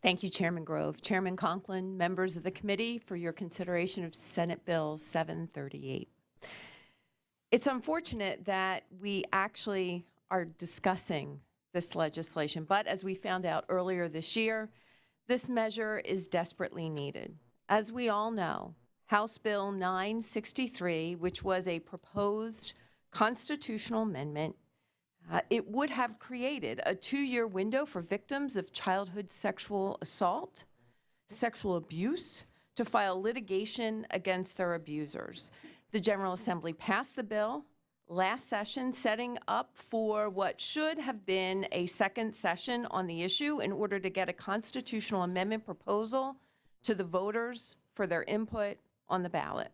Thank you, Chairman Grove. Chairman Conklin, members of the committee, for your consideration of Senate Bill 738. It's unfortunate that we actually are discussing this legislation, but as we found out earlier this year, this measure is desperately needed. As we all know, House Bill 963, which was a proposed constitutional amendment, it would have created a 2-year window for victims of childhood sexual assault, sexual abuse, to file litigation against their abusers. The General Assembly passed the bill last session, setting up for what should have been a second session on the issue in order to get a constitutional amendment proposal to the voters for their input on the ballot.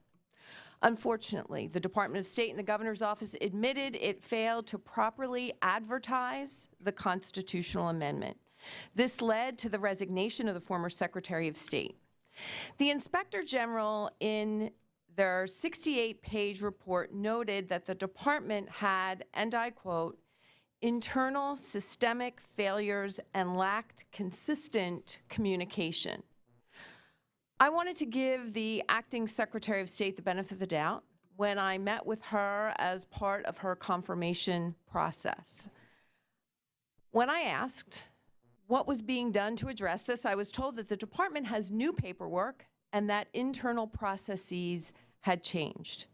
Unfortunately, the Department of State and the governor's office admitted it failed to properly advertise the constitutional amendment. This led to the resignation of the former Secretary of State. The Inspector General, in their 68-page report, noted that the department had, and I quote, internal systemic failures and lacked consistent communication. I wanted to give the acting Secretary of State the benefit of the doubt when I met with her as part of her confirmation process. When I asked what was being done to address this, I was told that the department has new paperwork and that internal processes had changed.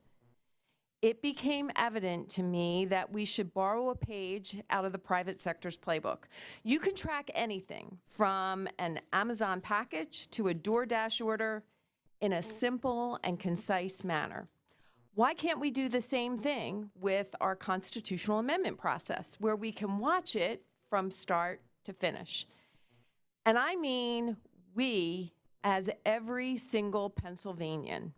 It became evident to me that we should borrow a page out of the private sector's playbook. You can track anything from an Amazon package to a DoorDash order in a simple and concise manner. Why can't we do the same thing with our constitutional amendment process, where we can watch it from start to finish? And I mean we, as every single Pennsylvanian.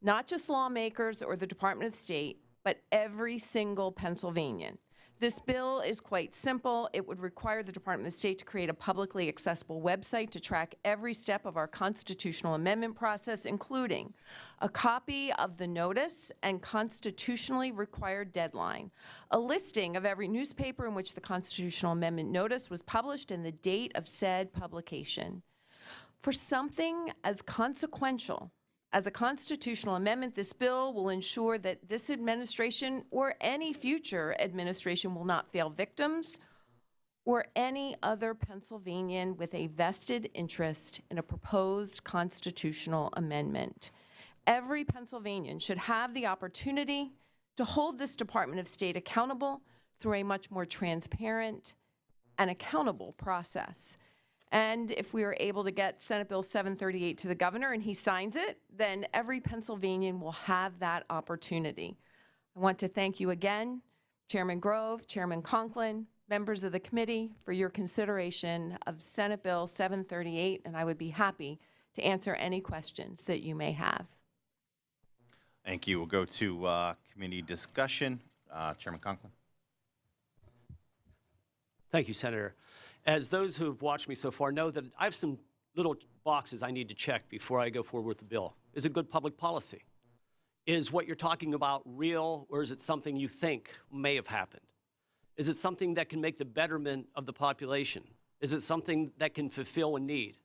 Not just lawmakers or the Department of State, but every single Pennsylvanian. This bill is quite simple. It would require the Department of State to create a publicly accessible website to track every step of our constitutional amendment process, including a copy of the notice and constitutionally required deadline, a listing of every newspaper in which the constitutional amendment notice was published and the date of said publication. For something as consequential as a constitutional amendment, this bill will ensure that this administration or any future administration will not fail victims or any other Pennsylvanian with a vested interest in a proposed constitutional amendment. Every Pennsylvanian should have the opportunity to hold this Department of State accountable through a much more transparent and accountable process. And if we are able to get Senate Bill 738 to the governor and he signs it, then every Pennsylvanian will have that opportunity. I want to thank you again, Chairman Grove, Chairman Conklin, members of the committee, for your consideration of Senate Bill 738, and I would be happy to answer any questions that you may have. Thank you. We'll go to committee discussion. Chairman Conklin. Thank you, Senator. As those who have watched me so far know that I have some little boxes I need to check before I go forward with the bill. Is it good public policy? Is what you're talking about real, or is it something you think may have happened? Is it something that can make the betterment of the population? Is it something that can fulfill a need?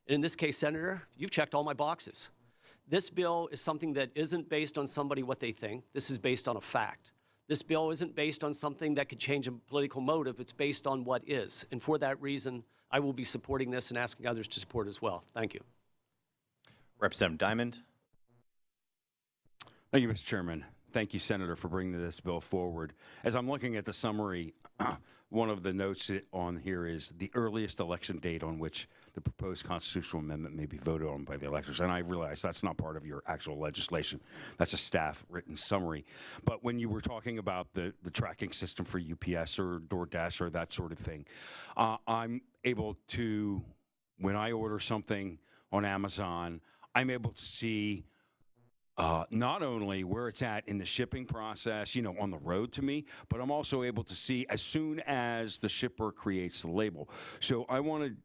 And in this case, Senator, you've checked all my boxes. This bill is something that isn't based on somebody what they think. This is based on a fact. This bill isn't based on something that could change a political motive. It's based on what is. And for that reason, I will be supporting this and asking others to support as well. Thank you. Representative Diamond. Thank you, Mr. Chairman. Thank you, Senator, for bringing this bill forward. As I'm looking at the summary, one of the notes on here is the earliest election date on which the proposed constitutional amendment may be voted on by the electors. And I realize that's not part of your actual legislation. That's a staff written summary. But when you were talking about the tracking system for UPS or DoorDash or that sort of thing, I'm able to, when I order something on Amazon, I'm able to see not only where it's at in the shipping process, you know, on the road to me, but I'm also able to see as soon as the shipper creates the label. So I wanted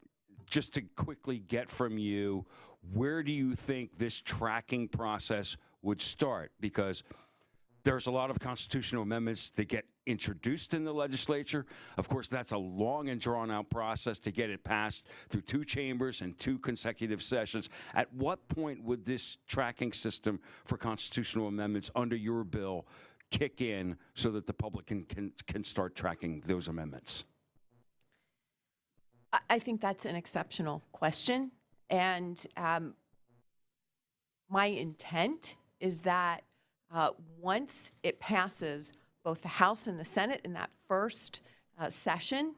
just to quickly get from you, where do you think this tracking process would start? Because There's a lot of constitutional amendments that get introduced in the legislature. Of course, that's a long and drawn-out process to get it passed through 2 chambers and 2 consecutive sessions. At what point would this tracking system for constitutional amendments under your bill kick in so that the public can start tracking those amendments? I think that's an exceptional question. And my intent is that once it passes both the House and the Senate in that first session,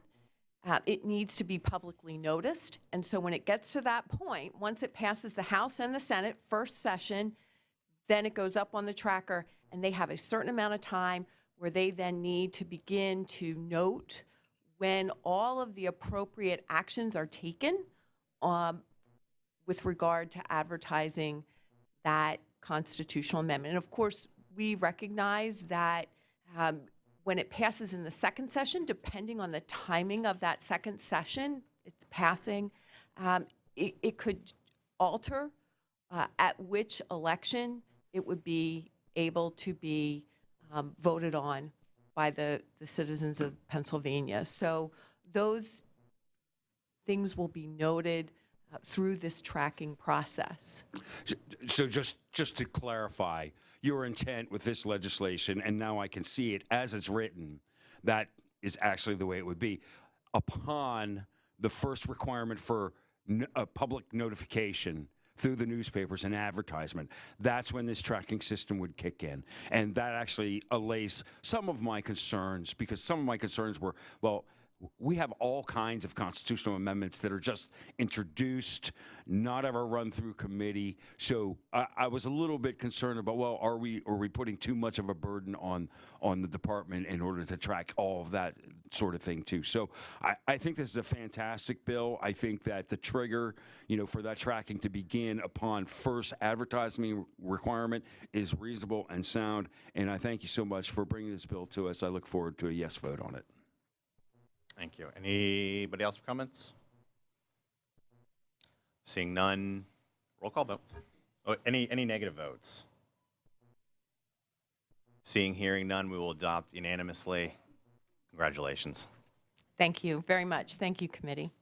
it needs to be publicly noticed. And so when it gets to that point, once it passes the House and the Senate first session, then it goes up on the tracker, and they have a certain amount of time where they then need to begin to note when all of the appropriate actions are taken with regard to advertising that constitutional amendment. And of course, we recognize that when it passes in the second session, depending on the timing of that second session, it's passing, it could alter at which election it would be able to be voted on by the citizens of Pennsylvania. So those things will be noted through this tracking process. So just to clarify, your intent with this legislation, and now I can see it as it's written, that is actually the way it would be. Upon the first requirement for a public notification through the newspapers and advertisement, that's when this tracking system would kick in. And that actually allays some of my concerns, because some of my concerns were, well, we have all kinds of constitutional amendments that are just introduced, not ever run through committee. So I was a little bit concerned about, well, are we putting too much of a burden on the department in order to track all of that sort of thing too? So I think this is a fantastic bill. I think that the trigger, for that tracking to begin upon first advertising requirement is reasonable and sound. And I thank you so much for bringing this bill to us. I look forward to a yes vote on it. Thank you. Anybody else for comments? Seeing none, roll call vote. Oh, any negative votes? Hearing none, we will adopt unanimously. Congratulations. Thank you very much. Thank you, committee.